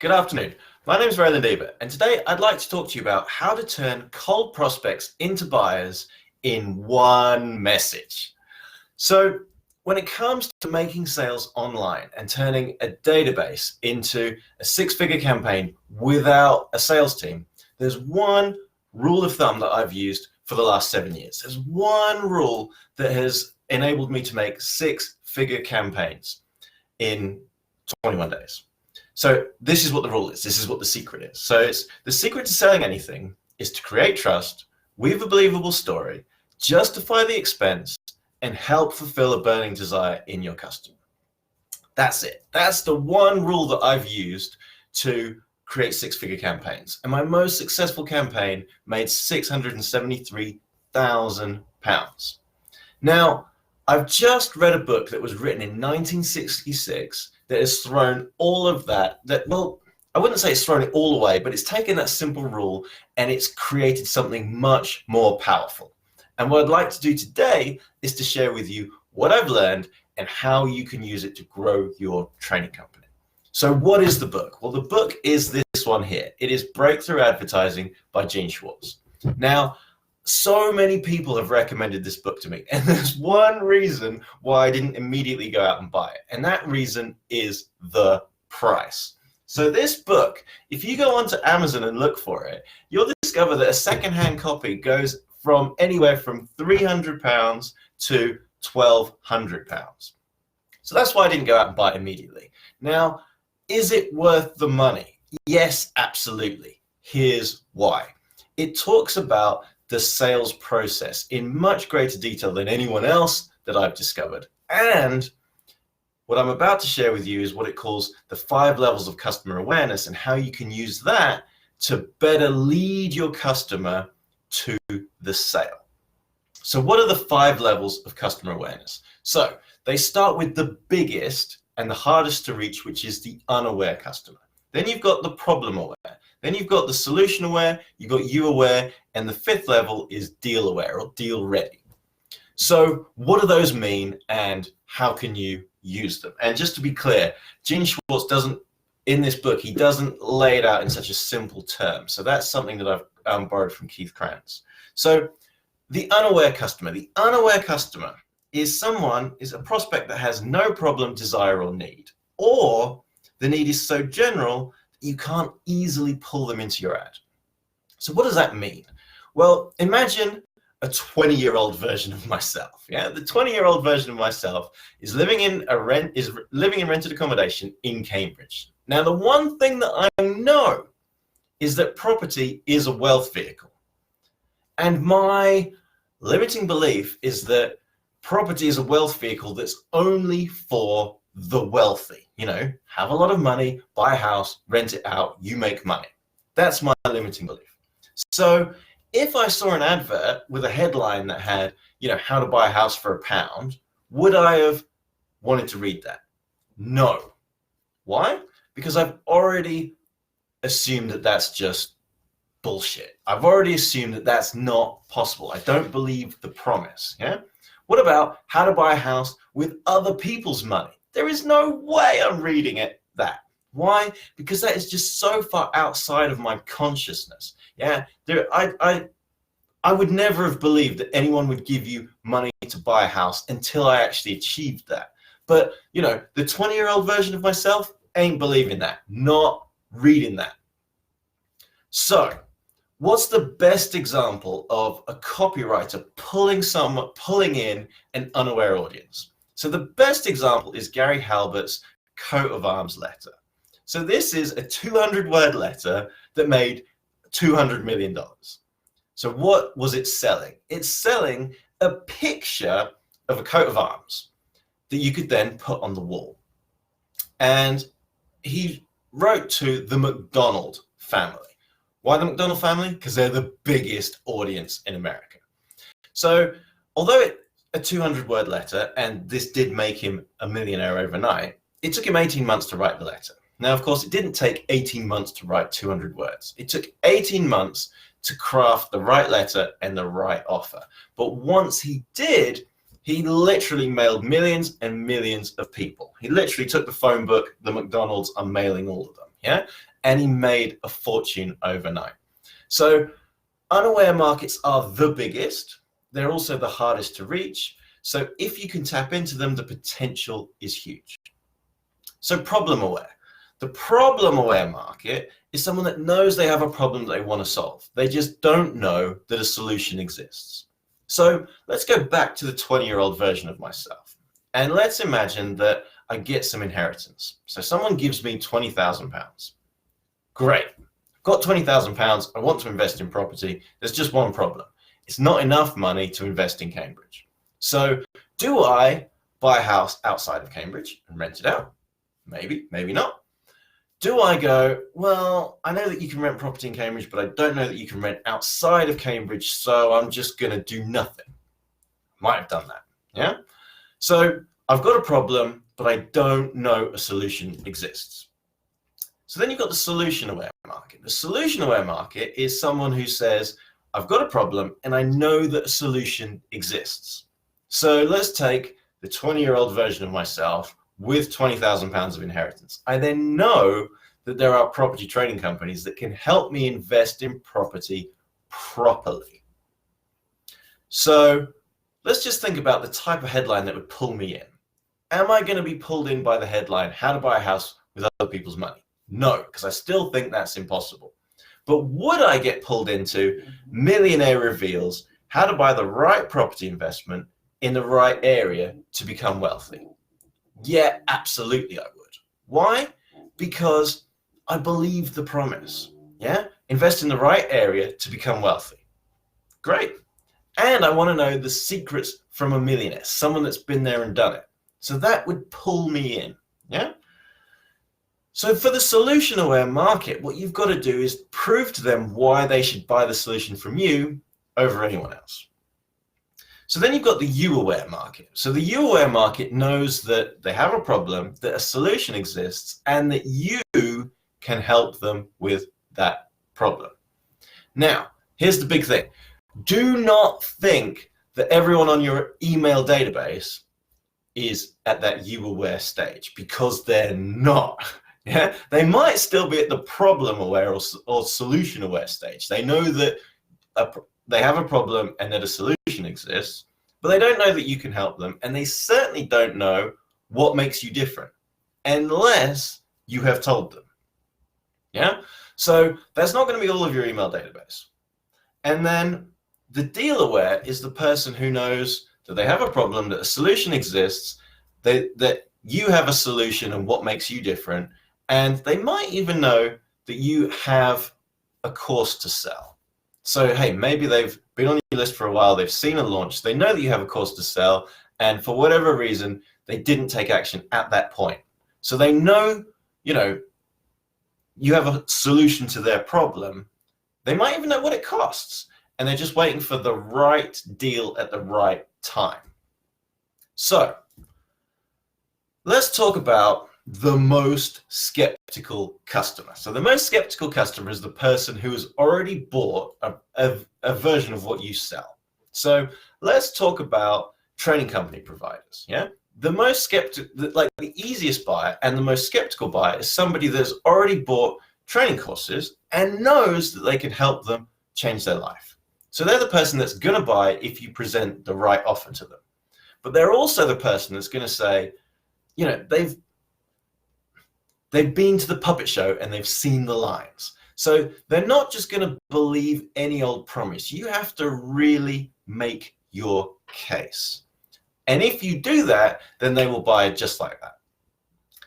Good afternoon. My name is Roland Ebert, and today I'd like to talk to you about how to turn cold prospects into buyers in one message. So, when it comes to making sales online and turning a database into a six-figure campaign without a sales team, there's one rule of thumb that I've used for the last 7 years. There's one rule that has enabled me to make six-figure campaigns in 21 days. So this is what the rule is. This is what the secret is. So it's the secret to selling anything is to create trust, weave a believable story, justify the expense, and help fulfill a burning desire in your customer. That's it. That's the one rule that I've used to create six-figure campaigns. And my most successful campaign made £673,000. Now, I've just read a book that was written in 1966 that has thrown all of that, well, I wouldn't say it's thrown it all away, but it's taken that simple rule and it's created something much more powerful. And what I'd like to do today is to share with you what I've learned and how you can use it to grow your training company. So what is the book? Well, the book is this one here. It is Breakthrough Advertising by Gene Schwartz. Now, so many people have recommended this book to me, and there's one reason why I didn't immediately go out and buy it, and that reason is the price. So this book, if you go onto Amazon and look for it, you'll discover that a secondhand copy goes from anywhere from £300 to £1,200. So that's why I didn't go out and buy it immediately. Now, is it worth the money? Yes, absolutely. Here's why. It talks about the sales process in much greater detail than anyone else that I've discovered. And what I'm about to share with you is what it calls the 5 levels of customer awareness and how you can use that to better lead your customer to the sale. So what are the 5 levels of customer awareness? So they start with the biggest and the hardest to reach, which is the unaware customer. Then you've got the problem aware. Then you've got the solution aware, you've got you aware, and the 5th level is deal aware or deal ready. So what do those mean and how can you use them? And just to be clear, Gene Schwartz doesn't, in this book, he doesn't lay it out in such a simple term. So that's something that I've borrowed from Keith Krantz. So the unaware customer is a prospect that has no problem, desire, or need, or the need is so general you can't easily pull them into your ad. So what does that mean? Well, imagine a 20-year-old version of myself. Yeah, the 20-year-old version of myself is living in rented accommodation in Cambridge. Now, the one thing that I know is that property is a wealth vehicle. And my limiting belief is that property is a wealth vehicle that's only for the wealthy. You know, have a lot of money, buy a house, rent it out, you make money. That's my limiting belief. So if I saw an advert with a headline that had, you know, how to buy a house for £1, would I have wanted to read that? No. Why? Because I've already assumed that that's just bullshit. I've already assumed that that's not possible. I don't believe the promise. Yeah. What about how to buy a house with other people's money? There is no way I'm reading that. Why? Because that is just so far outside of my consciousness. Yeah, I would never have believed that anyone would give you money to buy a house until I actually achieved that. But, you know, the 20-year-old version of myself ain't believing that, not reading that. So, what's the best example of a copywriter pulling in an unaware audience? So the best example is Gary Halbert's coat of arms letter. So this is a 200-word letter that made $200 million. So what was it selling? It's selling a picture of a coat of arms that you could then put on the wall. And he wrote to the McDonald family. Why the McDonald family? Because they're the biggest audience in America. So although a 200-word letter, and this did make him a millionaire overnight, it took him 18 months to write the letter. Now, of course, it didn't take 18 months to write 200 words. It took 18 months to craft the right letter and the right offer. But once he did, He literally mailed millions and millions of people. He literally took the phone book, the McDonald's, I'm mailing all of them, yeah? and he made a fortune overnight. So unaware markets are the biggest. They're also the hardest to reach. So if you can tap into them, the potential is huge. So problem aware. The problem aware market is someone that knows they have a problem that they want to solve. They just don't know that a solution exists. So let's go back to the 20-year-old version of myself. And let's imagine that I get some inheritance. So someone gives me £20,000. Great. I've got £20,000. I want to invest in property. There's just one problem. It's not enough money to invest in Cambridge. So do I buy a house outside of Cambridge and rent it out? Maybe, maybe not. Do I go, well, I know that you can rent property in Cambridge, but I don't know that you can rent outside of Cambridge, so I'm just going to do nothing. Might have done that, yeah? So I've got a problem, but I don't know a solution exists. So then you've got the solution-aware market. The solution-aware market is someone who says, I've got a problem, and I know that a solution exists. So let's take the 20-year-old version of myself with £20,000 of inheritance. I then know that there are property trading companies that can help me invest in property properly. So let's just think about the type of headline that would pull me in. Am I going to be pulled in by the headline, how to buy a house with other people's money? No, because I still think that's impossible. But would I get pulled into millionaire reveals how to buy the right property investment in the right area to become wealthy? Yeah, absolutely I would. Why? Because I believe the promise. Yeah? Invest in the right area to become wealthy. Great. And I want to know the secrets from a millionaire, someone that's been there and done it. So that would pull me in. Yeah? So for the solution-aware market, what you've got to do is prove to them why they should buy the solution from you over anyone else. So then you've got the you-aware market. So the you-aware market knows that they have a problem, that a solution exists, and that you can help them with that problem. Now, here's the big thing. Do not think that everyone on your email database is at that you-aware stage, because they're not. Yeah? They might still be at the problem-aware or solution-aware stage. They know that they have a problem and that a solution exists, but they don't know that you can help them, and they certainly don't know what makes you different unless you have told them. Yeah? So that's not going to be all of your email database. And then the deal aware is the person who knows that they have a problem, that a solution exists, that you have a solution and what makes you different, and they might even know that you have a course to sell. So, hey, maybe they've been on your list for a while, they've seen a launch, they know that you have a course to sell, and for whatever reason, they didn't take action at that point. So they know, you have a solution to their problem. They might even know what it costs, and they're just waiting for the right deal at the right time. So let's talk about the most skeptical customer. So the most skeptical customer is the person who has already bought a version of what you sell. So let's talk about training company providers. Yeah, the most skeptical, the easiest buyer and the most skeptical buyer is somebody that's already bought training courses and knows that they can help them change their life. So they're the person that's going to buy if you present the right offer to them. But they're also the person that's going to say, they've been to the puppet show and they've seen the lines. So they're not just going to believe any old promise. You have to really make your case. And if you do that, then they will buy just like that.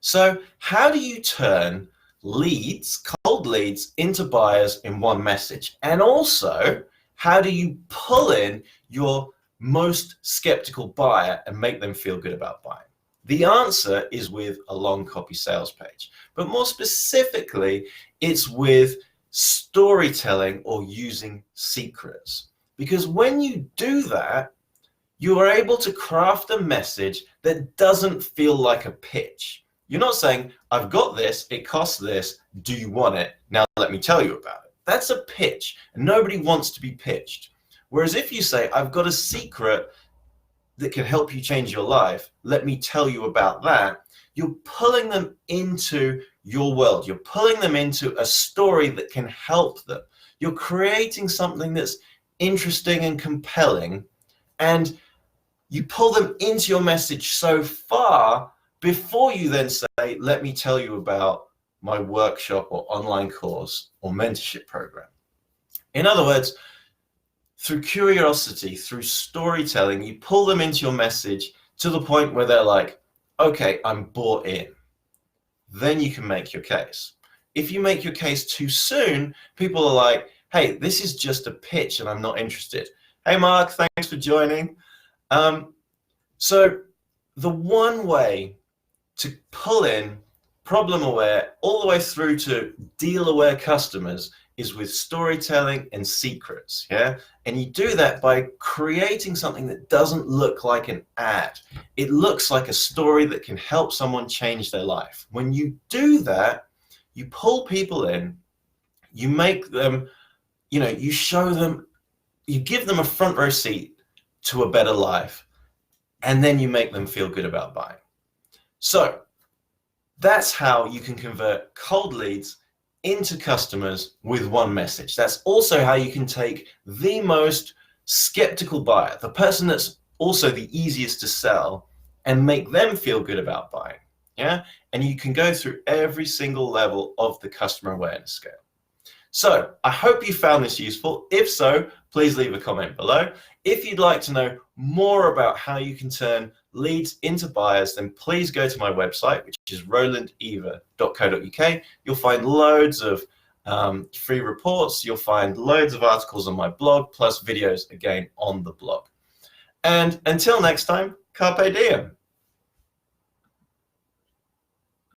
So how do you turn leads, cold leads, into buyers in one message? And also, how do you pull in your most skeptical buyer and make them feel good about buying? The answer is with a long copy sales page, but more specifically, it's with storytelling or using secrets. Because when you do that, you are able to craft a message that doesn't feel like a pitch. You're not saying, I've got this, it costs this, do you want it? Now let me tell you about it. That's a pitch, and nobody wants to be pitched. Whereas if you say, I've got a secret that can help you change your life, let me tell you about that, you're pulling them into your world. You're pulling them into a story that can help them. You're creating something that's interesting and compelling, and you pull them into your message so far before you then say, let me tell you about my workshop or online course or mentorship program. In other words, through curiosity, through storytelling, you pull them into your message to the point where they're like, okay, I'm bought in. Then you can make your case. If you make your case too soon, people are like, hey, this is just a pitch and I'm not interested. Hey, Mark, thanks for joining. So the one way to pull in problem-aware all the way through to deal-aware customers is with storytelling and secrets, yeah? And you do that by creating something that doesn't look like an ad. It looks like a story that can help someone change their life. When you do that, you pull people in, you make them, you show them, you give them a front row seat to a better life, and then you make them feel good about buying. So that's how you can convert cold leads into customers with one message. That's also how you can take the most skeptical buyer, the person that's also the easiest to sell, and make them feel good about buying. Yeah, and you can go through every single level of the customer awareness scale. So I hope you found this useful. If so, please leave a comment below. If you'd like to know more about how you can turn leads into buyers, then please go to my website, which is rolandeva.co.uk. You'll find loads of free reports. You'll find loads of articles on my blog, plus videos again on the blog. And until next time, carpe diem.